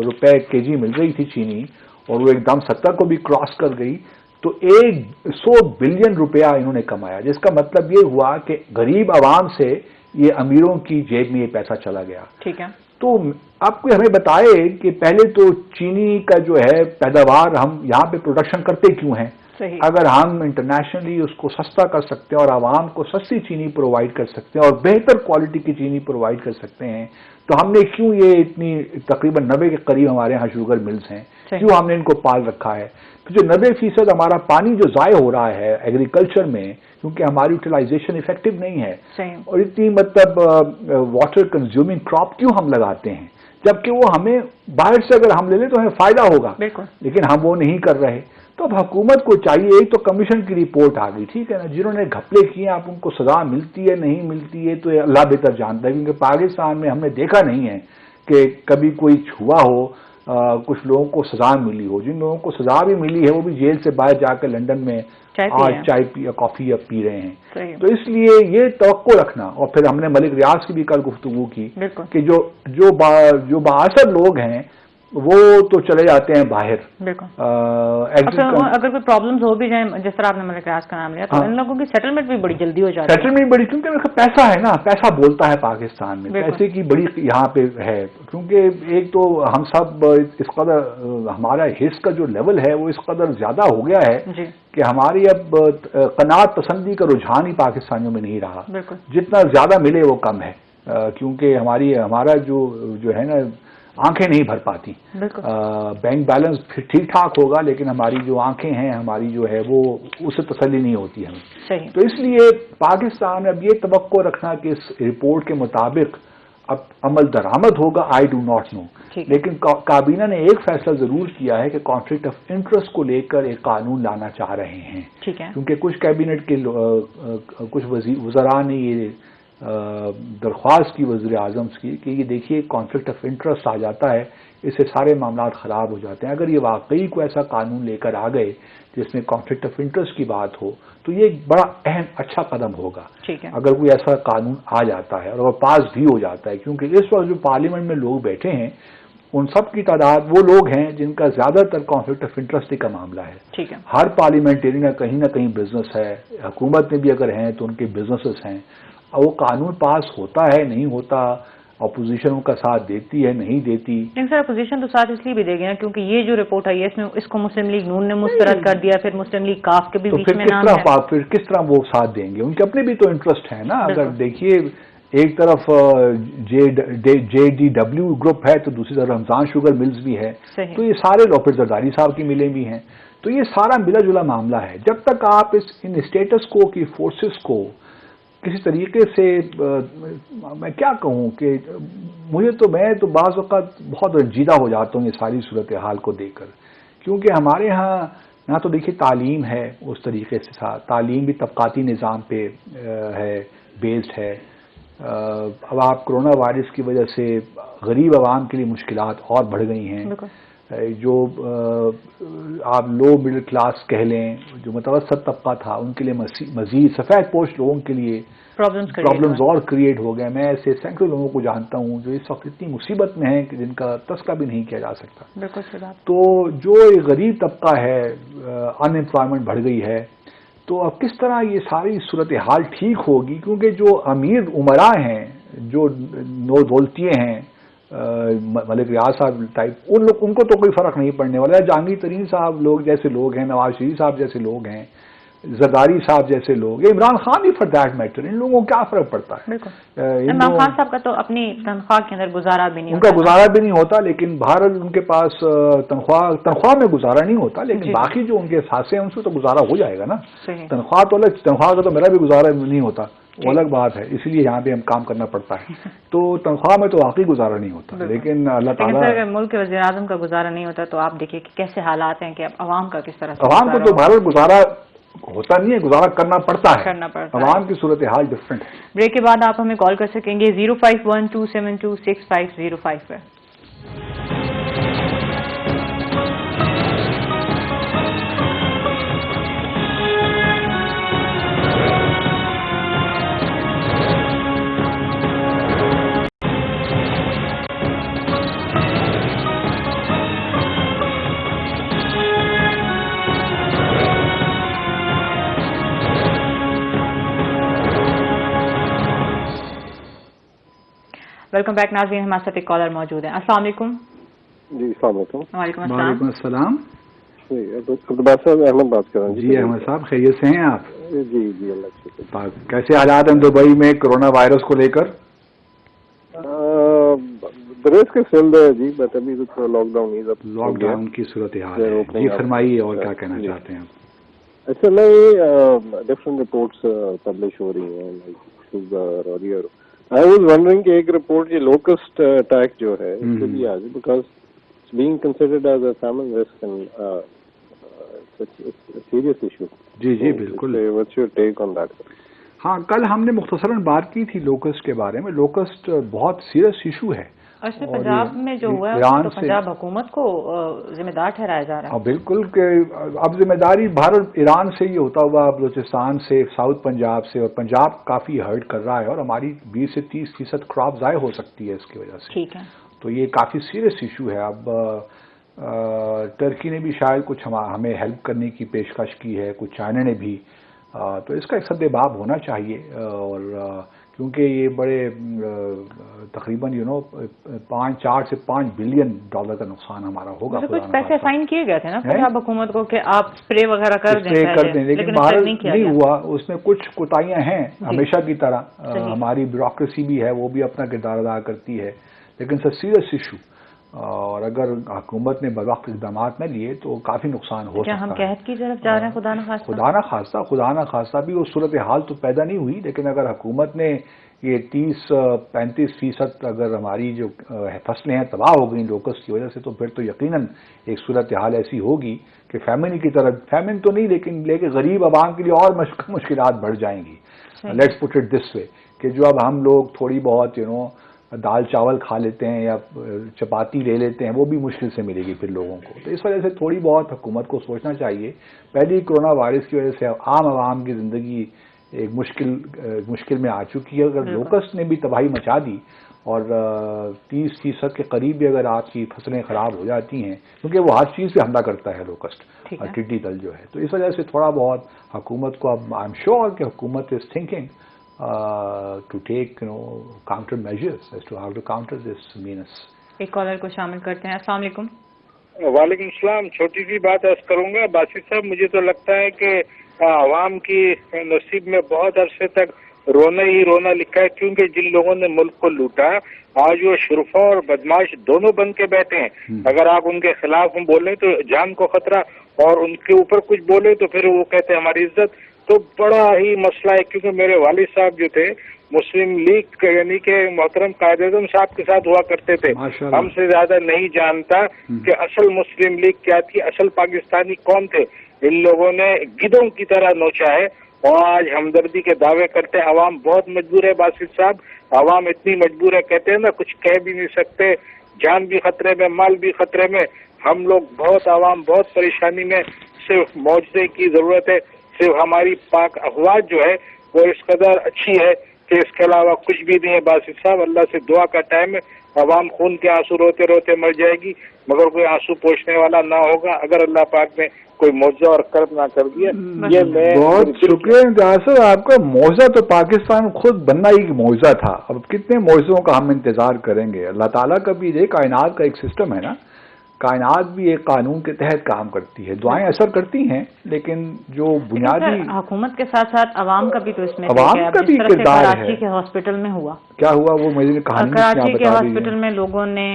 روپے کے جی مل رہی تھی چینی, اور وہ ایک دم 70 کو بھی کراس کر گئی, تو 100 بلین روپیہ انہوں نے کمایا, جس کا مطلب یہ ہوا کہ غریب عوام سے یہ امیروں کی جیب میں یہ پیسہ چلا گیا. ٹھیک ہے. تو آپ کو ہمیں بتائے کہ پہلے تو چینی کا جو ہے پیداوار ہم یہاں پہ پروڈکشن کرتے کیوں ہیں؟ اگر ہم انٹرنیشنلی اس کو سستا کر سکتے ہیں اور عوام کو سستی چینی پرووائڈ کر سکتے ہیں اور بہتر کوالٹی کی چینی پرووائڈ کر سکتے ہیں, تو ہم نے کیوں یہ اتنی تقریباً 90 کے قریب ہمارے ہاں شوگر ملز ہیں, کیوں ہم نے ان کو پال رکھا ہے؟ تو جو 90% ہمارا پانی جو ضائع ہو رہا ہے ایگریکلچر میں, کیونکہ ہماری یوٹیلائزیشن افیکٹو نہیں ہے, اور اتنی مطلب واٹر کنزیومنگ کراپ کیوں ہم لگاتے ہیں, جبکہ وہ ہمیں باہر سے اگر ہم لے لیں تو ہمیں فائدہ ہوگا, لیکن ہم وہ نہیں کر رہے. تو اب حکومت کو چاہیے, ایک تو کمیشن کی رپورٹ آ گئی, ٹھیک ہے نا, جنہوں نے گھپلے کیے آپ ان کو سزا ملتی ہے نہیں ملتی ہے تو اللہ بہتر جانتا ہے, کیونکہ پاکستان میں ہم نے دیکھا نہیں ہے کہ کبھی کوئی چھوا ہو, کچھ لوگوں کو سزا ملی ہو. جن لوگوں کو سزا بھی ملی ہے وہ بھی جیل سے باہر جا کے لندن میں آج چائے کافی اب پی رہے ہیں. تو اس لیے یہ توقع رکھنا, اور پھر ہم نے ملک ریاض کی بھی کل گفتگو کی کہ جو بااثر لوگ ہیں وہ تو چلے جاتے ہیں باہر. اگر کوئی پرابلمز ہو بھی جائیں, جس طرح آپ نے ملک ریاض کا نام لیا, تو ان لوگوں کی سیٹلمنٹ بھی بڑی جلدی ہو جاتی ہے. سیٹلمنٹ بڑی, کیونکہ پیسہ ہے نا, پیسہ بولتا ہے پاکستان میں, پیسے کی بڑی یہاں پہ ہے. کیونکہ ایک تو ہم سب اس قدر ہمارا حص کا جو لیول ہے وہ اس قدر زیادہ ہو گیا ہے کہ ہماری اب قناعت پسندی کا رجحان ہی پاکستانیوں میں نہیں رہا. جتنا زیادہ ملے وہ کم ہے, کیونکہ ہمارا جو ہے نا آنکھیں نہیں بھر پاتی. بینک بیلنس ٹھیک ٹھاک ہوگا لیکن ہماری جو آنکھیں ہیں, ہماری جو ہے وہ اسے تسلی نہیں ہوتی ہمیں. تو اس لیے پاکستان اب یہ توقع رکھنا کہ اس رپورٹ کے مطابق اب عمل درآمد ہوگا, آئی ڈو ناٹ نو. لیکن کابینہ نے ایک فیصلہ ضرور کیا ہے کہ کانفلکٹ آف انٹرسٹ کو لے کر ایک قانون لانا چاہ رہے ہیں, کیونکہ کچھ کیبنٹ کے کچھ وزراء نے یہ درخواست کی وزیر اعظم کی کہ یہ دیکھیے کانفلکٹ آف انٹرسٹ آ جاتا ہے, اس سے سارے معاملات خراب ہو جاتے ہیں. اگر یہ واقعی کوئی ایسا قانون لے کر آ گئے جس میں کانفلکٹ آف انٹرسٹ کی بات ہو تو یہ ایک بڑا اہم اچھا قدم ہوگا اگر کوئی ایسا قانون آ جاتا ہے اور پاس بھی ہو جاتا ہے. کیونکہ اس وقت جو پارلیمنٹ میں لوگ بیٹھے ہیں ان سب کی تعداد وہ لوگ ہیں جن کا زیادہ تر کانفلکٹ آف انٹرسٹ کا معاملہ ہے. ہر پارلیمنٹرین کا کہیں نہ کہیں بزنس ہے, حکومت میں بھی اگر ہیں تو ان کے بزنسز ہیں. وہ قانون پاس ہوتا ہے نہیں ہوتا, اپوزیشن ان کا ساتھ دیتی ہے نہیں دیتی. لیکن سر اپوزیشن تو ساتھ اس لیے بھی دے گی نا کیونکہ یہ جو رپورٹ آئی ہے اس میں اس کو مسلم لیگ نون نے مسترد کر دیا, پھر مسلم لیگ کاف کے بھی بیچ میں نام ہے. پھر کس طرح وہ ساتھ دیں گے؟ ان کے اپنے بھی تو انٹرسٹ ہے نا. اگر دیکھیے ایک طرف جے ڈی ڈبلیو گروپ ہے تو دوسری طرف رمضان شوگر ملز بھی ہے, تو یہ سارے لوگ پھر زرداری صاحب کی ملیں بھی ہیں. تو یہ سارا ملا جلا معاملہ ہے. جب تک آپ ان اسٹیٹس کو کی فورسز کو کسی طریقے سے, میں کیا کہوں کہ میں تو بعض اوقات بہت رنجیدہ ہو جاتا ہوں یہ ساری صورتحال کو دیکھ کر, کیونکہ ہمارے ہاں نہ تو دیکھیے تعلیم ہے اس طریقے سے, تعلیم بھی طبقاتی نظام پہ ہے, بیسڈ ہے. اب آپ کرونا وائرس کی وجہ سے غریب عوام کے لیے مشکلات اور بڑھ گئی ہیں. جو آپ لو مڈل کلاس کہہ لیں, جو متوسط طبقہ تھا ان کے لیے مزید سفید پوش لوگوں کے لیے پرابلمز اور کریٹ ہو گئے. میں ایسے سینکڑوں لوگوں کو جانتا ہوں جو اس وقت اتنی مصیبت میں ہیں کہ جن کا تذکرہ بھی نہیں کیا جا سکتا. تو جو غریب طبقہ ہے, ان امپلائمنٹ بڑھ گئی ہے, تو اب کس طرح یہ ساری صورتحال ٹھیک ہوگی؟ کیونکہ جو امیر امراء ہیں, جو نو دولتیے ہیں, ملک ریاض صاحب ٹائپ ان کو تو کوئی فرق نہیں پڑنے والا ہے. جہانگیر ترین صاحب لوگ جیسے لوگ ہیں, نواز شریف صاحب جیسے لوگ ہیں, زرداری صاحب جیسے لوگ, یا عمران خان بھی فار دیٹ میٹر, ان لوگوں کو کیا فرق پڑتا ہے؟ عمران خان صاحب کا تو اپنی تنخواہ کے اندر گزارا بھی نہیں ہوتا, ان کا گزارا بھی نہیں ہوتا, لیکن بہرحال ان کے پاس تنخواہ میں گزارا نہیں ہوتا, لیکن باقی جو ان کے اثاثے ہیں ان سے تو گزارا ہو جائے گا نا. تنخواہ تو الگ, تنخواہ کا تو میرا بھی گزارا نہیں ہوتا, وہ الگ بات ہے, اسی لیے یہاں پہ ہم کام کرنا پڑتا ہے. تو تنخواہ میں تو واقعی گزارا نہیں ہوتا, لیکن اللہ تعالیٰ اگر ملک کے وزیر اعظم کا گزارا نہیں ہوتا تو آپ دیکھیے کہ کیسے حالات ہیں کہ اب عوام کا کس طرح سے, عوام کو تو بھارت گزارا ہوتا نہیں ہے, گزارا کرنا پڑتا ہے, عوام کی صورتحال ڈفرینٹ ہے. بریک کے بعد آپ ہمیں کال کر سکیں گے 0512726505 پہ. ویلکم بیک ناظرین, ہمارے ساتھ ایک کالر موجود ہیں. السلام علیکم. جی السلام علیکم. وعلیکم السلام. وعلیکم السلام. صاحب احمد بات کر رہا ہوں. جی احمد صاحب, خیریت سے ہیں آپ؟ جی جی اللہ شکر. کیسے حالات ہیں دبئی میں کرونا وائرس کو لے کر؟ دریس کے سیل ہے جی, بٹ ابھی تو لاک ڈاؤن کی صورتحال ہے. جی فرمائیے, اور کیا کہنا چاہتے ہیں آپ؟ ایسا نہیں, ڈفرنٹ رپورٹس پبلش ہو رہی ہیں لائک شوگر اور یہ. I was wondering کہ ایک رپورٹ یہ لوکسٹ اٹیک جو ہے اس کے بھی آ گئی, because it's being considered as a famine risk and it's a serious issue. جی جی بالکل. What's your take on that? ہاں, کل ہم نے مختصراً بات کی تھی لوکسٹ کے بارے میں. لوکسٹ بہت سیریس ایشو ہے, اور اس میں پنجاب میں جو ہوا ہے تو پنجاب حکومت کو ذمہ دار ٹھہرایا جا رہا ہے. بالکل, کہ اب ذمہ داری بھارت ایران سے ہی ہوتا ہوا بلوچستان سے, ساؤتھ پنجاب سے, اور پنجاب کافی ہرٹ کر رہا ہے اور ہماری 20 سے 30% کراپ ضائع ہو سکتی ہے اس کی وجہ سے. ٹھیک ہے, تو یہ کافی سیریس ایشو ہے. اب ٹرکی نے بھی شاید کچھ ہمیں ہیلپ کرنے کی پیشکش کی ہے, کچھ چائنا نے بھی, تو اس کا ایک سد باب ہونا چاہیے. اور کیونکہ یہ بڑے تقریباً 4 سے 5 بلین ڈالر کا نقصان ہمارا ہوگا. کچھ پیسے اسائن کیے گئے تھے نا پنجاب حکومت کو کہ آپ اسپرے وغیرہ کر دیں, لیکن باہر نہیں ہوا. اس میں کچھ کوتاہیاں ہیں ہمیشہ کی طرح. ہماری بیوروکریسی بھی ہے, وہ بھی اپنا کردار ادا کرتی ہے, لیکن سر سیریس ایشو, اور اگر حکومت نے بروقت اقدامات نہ لیے تو کافی نقصان ہو سکتا ہے. ہم قحط کی طرف جا رہے ہیں خدا نہ خواستہ بھی وہ صورتحال تو پیدا نہیں ہوئی, لیکن اگر حکومت نے یہ 30-35% اگر ہماری جو فصلیں ہیں تباہ ہو گئیں لوکسٹ کی وجہ سے, تو پھر تو یقیناً ایک صورتحال ایسی ہوگی کہ فیمن کی طرف, فیمن تو نہیں لیکن غریب عوام کے لیے اور مشکلات بڑھ جائیں گی. لیٹس پٹ اٹ دس وے, کہ جو اب ہم لوگ تھوڑی بہت دال چاول کھا لیتے ہیں یا چپاتی لے لیتے ہیں, وہ بھی مشکل سے ملے گی پھر لوگوں کو. تو اس وجہ سے تھوڑی بہت حکومت کو سوچنا چاہیے. پہلی کرونا وائرس کی وجہ سے عام عوام کی زندگی ایک مشکل میں آ چکی ہے. اگر لوکسٹ نے بھی تباہی مچا دی اور 30% کے قریب بھی اگر آپ کی فصلیں خراب ہو جاتی ہیں, کیونکہ وہ ہر چیز پہ حملہ کرتا ہے لوکسٹ, ٹڈی دل جو ہے, تو اس وجہ سے تھوڑا بہت حکومت کو, اب آئی ایم شیور کہ حکومت is thinking to take counter measures as to how to counter this menace. ایک کالر کو شامل کرتے ہیں. السلام علیکم. وعلیکم السلام. چھوٹی سی بات عرض کروں گا باسط صاحب, مجھے تو لگتا ہے کہ عوام کی نصیب میں بہت عرصے تک رونا ہی رونا لکھا ہے, کیونکہ جن لوگوں نے ملک کو لوٹا آج وہ شرفا اور بدماش دونوں بن کے بیٹھے ہیں. اگر آپ ان کے خلاف بولیں تو جان کو خطرہ, اور ان کے اوپر کچھ بولے تو پھر وہ کہتے ہیں ہماری عزت. تو بڑا ہی مسئلہ ہے, کیونکہ میرے والد صاحب جو تھے مسلم لیگ یعنی کہ محترم قائد اعظم صاحب کے ساتھ ہوا کرتے تھے. ہم سے زیادہ نہیں جانتا کہ اصل مسلم لیگ کیا تھی, اصل پاکستانی کون تھے. ان لوگوں نے گدھوں کی طرح نوچا ہے اور آج ہمدردی کے دعوے کرتے ہیں. عوام بہت مجبور ہے باسط صاحب, عوام اتنی مجبور ہے, کہتے ہیں نا کچھ کہہ بھی نہیں سکتے, جان بھی خطرے میں, مال بھی خطرے میں. ہم لوگ بہت عوام بہت پریشانی میں, صرف معجزے کی ضرورت ہے. صرف ہماری پاک افواج جو ہے وہ اس قدر اچھی ہے کہ اس کے علاوہ کچھ بھی نہیں ہے باسط صاحب. اللہ سے دعا کا ٹائم ہے, عوام خون کے آنسو روتے روتے مر جائے گی مگر کوئی آنسو پوچھنے والا نہ ہوگا اگر اللہ پاک نے کوئی معجزہ اور کرم نہ کر دیا. یہ میں بہت شکریہ امتیاز صاحب آپ کا. معجزہ تو پاکستان خود بننا ہی معجزہ تھا. اب کتنے معجزوں کا ہم انتظار کریں گے؟ اللہ تعالیٰ کا بھی یہ کائنات کا ایک سسٹم ہے نا, کائنات بھی ایک قانون کے تحت کام کرتی ہے. دعائیں اثر کرتی ہیں لیکن جو بنیادی حکومت کے ساتھ ساتھ عوام کا بھی تو اس میں عوام کا بھی کردار ہے. کراچی کے ہاسپٹل میں ہوا کیا ہوا وہ مجھے کہانی کراچی کے ہاسپٹل میں لوگوں نے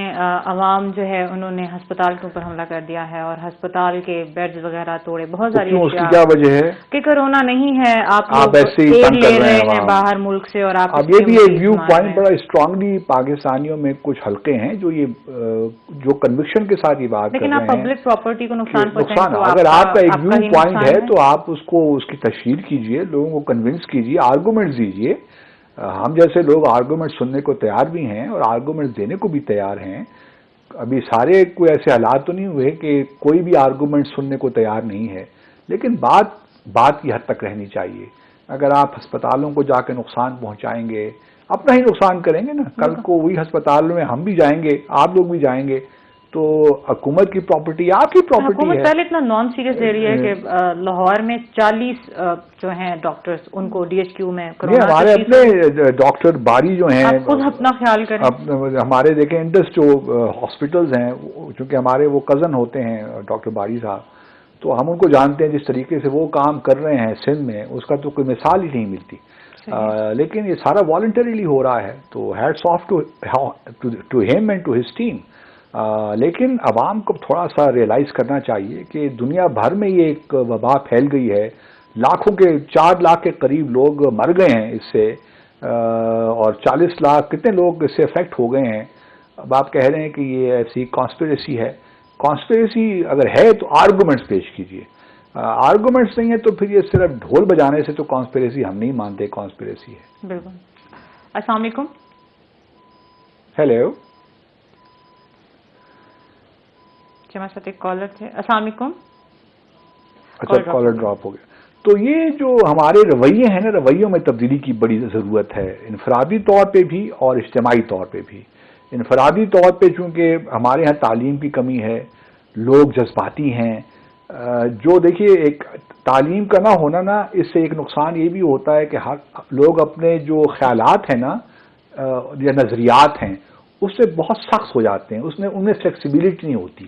عوام جو ہے انہوں نے ہسپتال کے اوپر حملہ کر دیا ہے اور ہسپتال کے بیڈز وغیرہ توڑے. بہت ساری اس کی کیا وجہ ہے کہ کرونا نہیں ہے, آپ ایسے ہی تنگ لے کر رہے ہیں باہر ملک سے. اور آپ اب یہ بھی ایک ویو پوائنٹ بڑا اسٹرانگلی پاکستانیوں میں کچھ حلقے ہیں جو یہ جو کنوکشن کے ساتھ یہ بات کر رہے ہیں پبلک پراپرٹی کو نقصان اگر آپ کا ایک ویو پوائنٹ ہے تو آپ اس کی تشہیر کیجئے, لوگوں کو کنونس کیجئے, آرگومنٹس دیجئے. ہم جیسے لوگ آرگومنٹ سننے کو تیار بھی ہیں اور آرگومنٹ دینے کو بھی تیار ہیں. ابھی سارے کوئی ایسے حالات تو نہیں ہوئے کہ کوئی بھی آرگومنٹ سننے کو تیار نہیں ہے, لیکن بات کی حد تک رہنی چاہیے. اگر آپ ہسپتالوں کو جا کے نقصان پہنچائیں گے, اپنا ہی نقصان کریں گے نا. کل کو وہی ہسپتال میں ہم بھی جائیں گے, آپ لوگ بھی جائیں گے, تو حکومت کی پراپرٹی آپ کی پراپرٹی ہے. پہلے اتنا نان سیریس لے رہی ہے کہ لاہور میں 40 جو ہیں ڈاکٹرز ان کو ڈی ایچ کیو میں ہمارے اپنے ڈاکٹر باری جو ہیں خود اپنا خیال کریں. ہمارے دیکھیں انڈس جو ہاسپٹلز ہیں چونکہ ہمارے وہ کزن ہوتے ہیں ڈاکٹر باری صاحب, تو ہم ان کو جانتے ہیں. جس طریقے سے وہ کام کر رہے ہیں سندھ میں اس کا تو کوئی مثال ہی نہیں ملتی. لیکن یہ سارا والنٹریلی ہو رہا ہے, تو hats off to him and to his team. لیکن عوام کو تھوڑا سا ریئلائز کرنا چاہیے کہ دنیا بھر میں یہ ایک وبا پھیل گئی ہے. لاکھوں کے 4 لاکھ کے قریب لوگ مر گئے ہیں اس سے, اور 40 لاکھ کتنے لوگ اس سے افیکٹ ہو گئے ہیں. اب آپ کہہ رہے ہیں کہ یہ ایسی کانسپریسی ہے. کانسپریسی اگر ہے تو آرگومنٹس پیش کیجئے. آرگومنٹس نہیں ہے تو پھر یہ صرف ڈھول بجانے سے تو کانسپریسی ہم نہیں مانتے کانسپریسی ہے. بالکل. السلام علیکم. ہیلو, ہمارے ساتھ ایک کالر تھے. السلام علیکم. اچھا, کالر ڈراپ ہو گیا. تو یہ جو ہمارے رویے ہیں نا, رویوں میں تبدیلی کی بڑی ضرورت ہے, انفرادی طور پہ بھی اور اجتماعی طور پہ بھی. انفرادی طور پہ چونکہ ہمارے ہاں تعلیم کی کمی ہے, لوگ جذباتی ہیں. جو دیکھیے ایک تعلیم کا نہ ہونا نا, اس سے ایک نقصان یہ بھی ہوتا ہے کہ لوگ اپنے جو خیالات ہیں نا یا نظریات ہیں اس سے بہت سخت ہو جاتے ہیں. ان میں فلیکسیبلٹی نہیں ہوتی.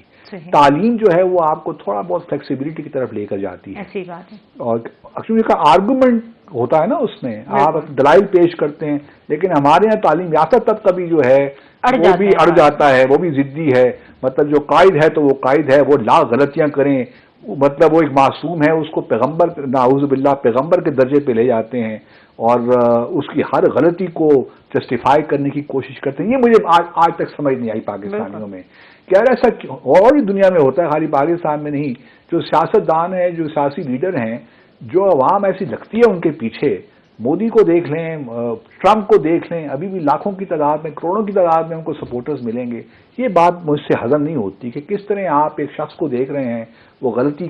تعلیم جو ہے وہ آپ کو تھوڑا بہت فلیکسیبلٹی کی طرف لے کر جاتی ہے. ایسی بات ہے. اور ایکچولی کا آرگومنٹ ہوتا ہے نا, اس میں آپ دلائل پیش کرتے ہیں. لیکن ہمارے یہاں تعلیم یافتہ طبقہ بھی جو ہے وہ بھی اڑ جاتا ہے, وہ بھی ضدی ہے. مطلب جو قائد ہے تو وہ قائد ہے, وہ لاکھ غلطیاں کریں, مطلب وہ ایک معصوم ہے, اس کو پیغمبر نعوذ باللہ پیغمبر کے درجے پہ لے جاتے ہیں اور اس کی ہر غلطی کو جسٹیفائی کرنے کی کوشش کرتے ہیں. یہ مجھے آج تک سمجھ نہیں آئی پاکستانیوں میں کہ یار ایسا اور بھی دنیا میں ہوتا ہے, خالی پاکستان میں نہیں. جو سیاستدان ہیں, جو سیاسی لیڈر ہیں, جو عوام ایسی لگتی ہے ان کے پیچھے, مودی کو دیکھ لیں, ٹرمپ کو دیکھ لیں, ابھی بھی لاکھوں کی تعداد میں, کروڑوں کی تعداد میں ان کو سپورٹرز ملیں گے. یہ بات مجھ سے ہضم نہیں ہوتی کہ کس طرح آپ ایک شخص کو دیکھ رہے ہیں وہ غلطی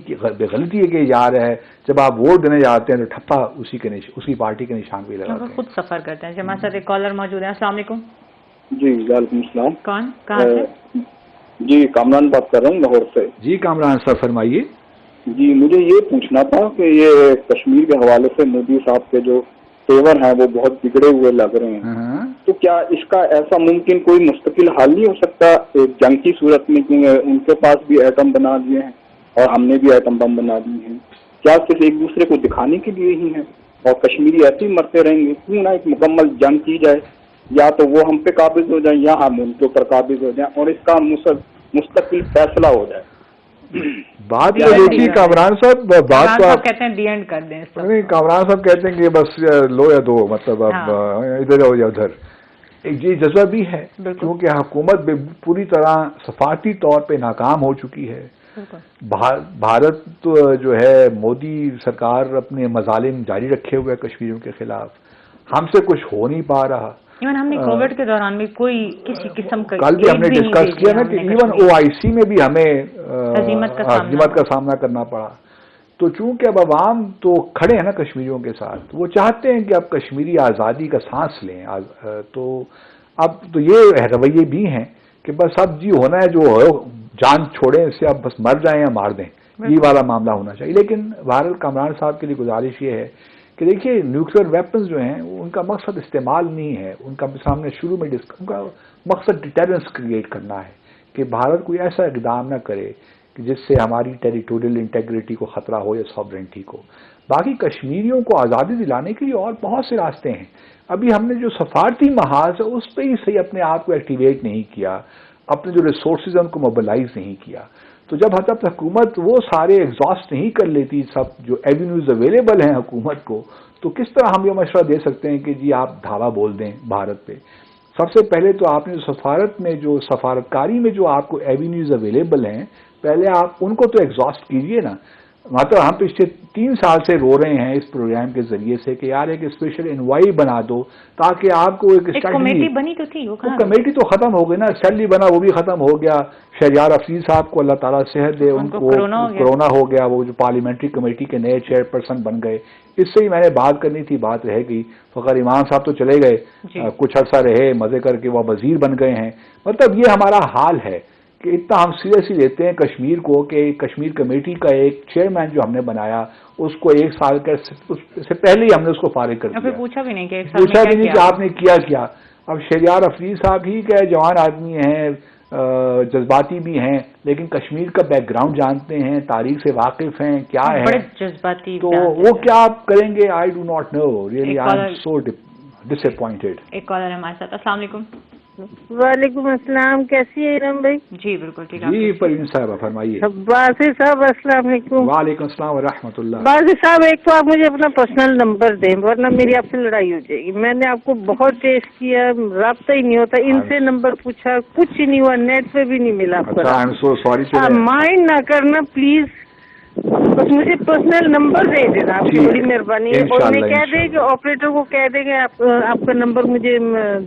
کے جا رہا ہے, جب آپ ووٹ دینے جاتے ہیں تو ٹھپا اسی پارٹی کے نشان پہ لگاتے ہیں. خود سفر کرتے ہیں. ہمارے ساتھ ایک کالر موجود ہے. السلام علیکم. جی وعلیکم السلام. کون, کہاں سے؟ جی کامران بات کر رہا ہوں لاہور سے. جی کامران صاحب فرمائیے. جی مجھے یہ پوچھنا تھا کہ یہ کشمیر کے حوالے سے مودی صاحب کے جو تیور ہیں وہ بہت بگڑے ہوئے لگ رہے ہیں, تو کیا اس کا ایسا ممکن کوئی مستقل حل نہیں ہو سکتا ایک جنگ کی صورت میں, کیونکہ ان کے پاس بھی ایٹم بنا دیے ہیں اور ہم نے بھی ایٹم بم بنا دیے ہیں. کیا صرف ایک دوسرے کو دکھانے کے لیے ہی ہیں اور کشمیری ایسے ہی مرتے رہیں گے؟ کیوں نہ ایک مکمل جنگ کی جائے, یا تو وہ ہم پہ قابض ہو جائیں یا ہم ان کے اوپر قابض ہو جائیں اور اس کا مستقل فیصلہ ہو جائے. بات یہ دیکھیے کامران صاحب, بات تو آپ کہتے ہیں دی اینڈ کر دیں. نہیں, کامران صاحب کہتے ہیں کہ بس لو یا دو, مطلب اب ادھر ہو یا ادھر. ایک یہ جذبہ بھی ہے کیونکہ حکومت پوری طرح صفاتی طور پہ ناکام ہو چکی ہے. بھارت جو ہے مودی سرکار اپنے مظالم جاری رکھے ہوئے کشمیریوں کے خلاف, ہم سے کچھ ہو نہیں پا رہا. ایون ہم نے کووڈ کے دوران بھی کوئی کسی قسم کا, کل بھی ہم نے ڈسکس کیا نا کہ ایون OIC میں بھی ہمیں ہزیمت کا سامنا کرنا پڑا. تو چونکہ اب عوام تو کھڑے ہیں نا کشمیریوں کے ساتھ, وہ چاہتے ہیں کہ اب کشمیری آزادی کا سانس لیں. تو اب تو یہ رویے بھی ہیں کہ بس اب جی ہونا ہے جو ہو جان چھوڑیں اس سے، اب بس مر جائیں یا مار دیں، یہ والا معاملہ ہونا چاہیے. لیکن بہرحال کامران صاحب کے لیے گزارش یہ ہے کہ دیکھیے نیوکلیر ویپنز جو ہیں ان کا مقصد استعمال نہیں ہے، ان کا سامنے شروع میں ان کا مقصد ڈیٹرنس کریٹ کرنا ہے کہ بھارت کوئی ایسا اقدام نہ کرے کہ جس سے ہماری ٹیریٹوریل انٹیگریٹی کو خطرہ ہو یا سوورنٹی کو. باقی کشمیریوں کو آزادی دلانے کے لیے اور بہت سے راستے ہیں. ابھی ہم نے جو سفارتی محاذ ہے اس پہ ہی صحیح اپنے آپ کو ایکٹیویٹ نہیں کیا، اپنے جو ریسورسز ہیں ان کو موبلائز نہیں کیا. تو جب حکومت وہ سارے ایگزاسٹ نہیں کر لیتی سب جو ایونیوز اویلیبل ہیں حکومت کو، تو کس طرح ہم یہ مشورہ دے سکتے ہیں کہ جی آپ دھاوا بول دیں بھارت پہ. سب سے پہلے تو آپ نے سفارت میں جو سفارتکاری میں جو آپ کو ایونیوز اویلیبل ہیں پہلے آپ ان کو تو ایگزاسٹ کیجئے نا. مطلب ہم پچھلے 3 سال سے رو رہے ہیں اس پروگرام کے ذریعے سے کہ یار ایک اسپیشل انوائٹ بنا دو تاکہ آپ کو ایک کمیٹی بنی تو تھی، وہ کمیٹی تو ختم ہو گئی نا، اسٹڈی بنا وہ بھی ختم ہو گیا. شہریار افریدی صاحب کو اللہ تعالیٰ صحت دے، ان کو کورونا ہو گیا، وہ جو پارلیمنٹری کمیٹی کے نئے چیئر پرسن بن گئے. اس سے ہی میں نے بات کرنی تھی، بات رہ گئی. فخر ایمان صاحب تو چلے گئے، کچھ عرصہ رہے مزے کر کے وہ وزیر بن گئے ہیں. مطلب یہ ہمارا حال ہے کہ اتنا ہم سیریسلی لیتے ہیں کشمیر کو کہ کشمیر کمیٹی کا ایک چیئرمین جو ہم نے بنایا اس کو 1 سال سے پہلے ہی ہم نے اس کو فارغ کر دیا. پوچھا بھی نہیں کہ آپ نے کیا. اب شہریار افریدی صاحب ہی کہ جوان آدمی ہیں، جذباتی بھی ہیں، لیکن کشمیر کا بیک گراؤنڈ جانتے ہیں، تاریخ سے واقف ہیں، کیا ہے جذباتی، تو وہ کیا کریں گے. I do not know really, I am so disappointed. ایک کالر ہے ہمارے ساتھ. السلام علیکم. وعلیکم السلام، کیسی ہے ارم بھائی؟ جی بالکل ٹھیک. جی پروین صاحبہ فرمائیے. باسر صاحب السلام علیکم. وعلیکم السلام ورحمۃ اللہ. باسر صاحب ایک تو آپ مجھے اپنا پرسنل نمبر دیں ورنہ میری آپ سے لڑائی ہو جائے گی. میں نے آپ کو بہت ٹیسٹ کیا، رابطہ ہی نہیں ہوتا، ان سے نمبر پوچھا کچھ ہی نہیں ہوا، نیٹ پہ بھی نہیں ملا. آئی ایم سو سوری. مائنڈ نہ کرنا پلیز، بس مجھے پرسنل نمبر دے دینا، آپ کی بڑی مہربانی ہے. اور میں کہہ دیں کہ آپریٹر کو کہہ دیں کہ آپ کا نمبر مجھے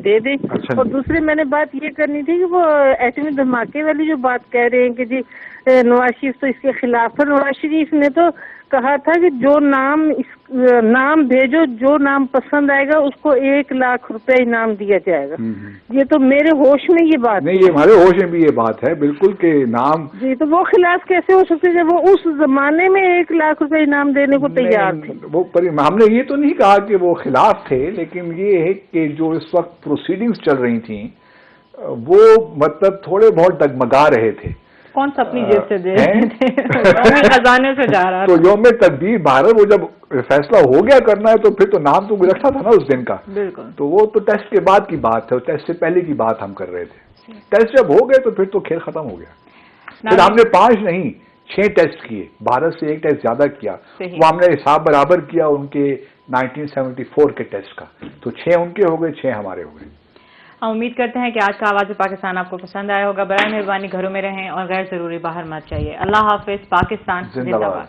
دے دیں. اور دوسری میں نے بات یہ کرنی تھی کہ وہ ایٹمی دھماکے والی جو بات کہہ رہے ہیں کہ جی نواز شریف تو اس کے خلاف ہے. نواز شریف نے تو کہا تھا کہ جو نام بھیجو، جو نام پسند آئے گا اس کو 1 لاکھ روپے انعام دیا جائے گا. یہ تو میرے ہوش میں یہ بات نہیں، یہ ہمارے ہوش میں بھی یہ بات ہے بالکل کہ نام. جی تو وہ خلاف کیسے ہو سکتے جب وہ اس زمانے میں 1 لاکھ روپے انعام دینے کو تیار تھے. وہ ہم نے یہ تو نہیں کہا کہ وہ خلاف تھے، لیکن یہ ہے کہ جو اس وقت پروسیڈنگز چل رہی تھیں وہ مطلب تھوڑے بہت ڈگمگا رہے تھے. کون سا اپنی جیب سے دے خزانے سے جا رہا تو یوم تقدیر بھارت وہ جب فیصلہ ہو گیا کرنا ہے تو پھر تو نام تو رکھا تھا نا اس دن کا. بالکل. تو وہ تو ٹیسٹ کے بعد کی بات ہے، ٹیسٹ سے پہلے کی بات ہم کر رہے تھے. ٹیسٹ جب ہو گئے تو پھر تو کھیل ختم ہو گیا. پھر ہم نے 5 نہیں 6 ٹیسٹ کیے، بھارت سے 1 ٹیسٹ زیادہ کیا. وہ ہم نے حساب برابر کیا ان کے 1974 کے ٹیسٹ کا، تو 6 ان کے ہو گئے، 6 ہمارے ہو گئے. ہم امید کرتے ہیں کہ آج کا آواز پاکستان آپ کو پسند آیا ہوگا. برائے مہربانی گھروں میں رہیں اور غیر ضروری باہر مت جائیے. اللہ حافظ. پاکستان زندہ باد.